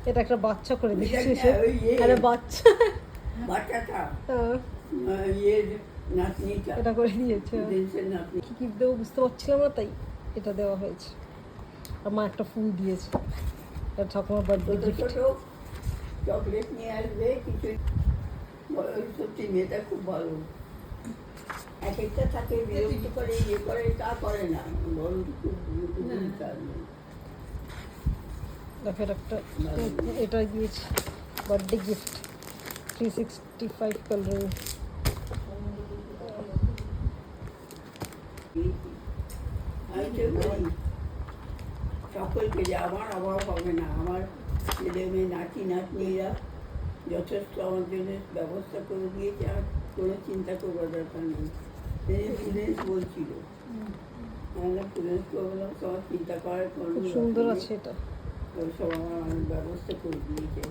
এটা একটা বাচ্চা করে দিচ্ছিস, আরে বাচ্চা বাচ্চাটা হ্যাঁ, নাতনিটা এটা করে দিয়েছে। দেশের নাতনি কি কি দেবো বুঝতে পারছিলাম না, তাই এটা দেওয়া হয়েছে। আর মা একটা ফুল দিয়েছে, এটা ঠাকুমার বার্থডে ছোট গিফট। ছোট চকলেট নিয়ে আসবে কিছু। ওই সত্যি মেয়েটা খুব ভালো। এক একটা থাকে বিরক্ত করে ইয়ে করে, তা করে না। বড় খুব কাজ নেই। দেখো এটা একটা এটা দিয়েছে বার্থডে গিফট 365 কালার। আমি তো বলি সকলকে যে আমার অভাব হবে না, আমার ছেলে মেয়ে নাতি নাতনিরা যথেষ্ট আমার জন্য ব্যবস্থা করে দিয়েছে, আর কোনো চিন্তা করবার দরকার নেই। প্রিন্স বলছিল, আমরা প্রিন্সকে বললাম সবার চিন্তা করার কোনো খুব সুন্দর আছে এটা, সব আমার ব্যবস্থা করে দিয়েছে।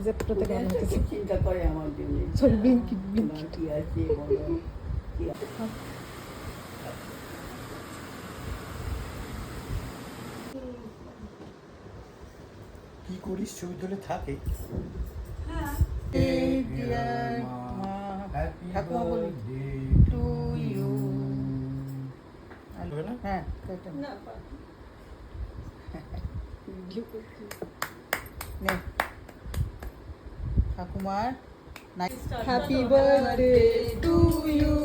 জেপ্টো থেকে আনা হয়েছে। খুব চিন্তা করে আমার জন্য, সব ব্লিঙ্কিট তোমার ব্লিঙ্কিট। কি আছে বলো, কি আছে। কি করিস ছবি তুলে থাকে? ঠাকুমা বলি টু ইউ। হ্যাঁ নে ঠাকুমার happy birthday to you,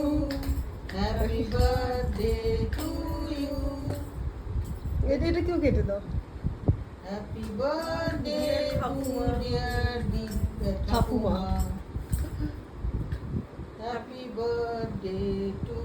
happy birthday to you, এটা এটা কেউ কেটে দাও। হ্যাপি বার্থডে টু ডিয়ার ঠাকুমা। Happy birthday two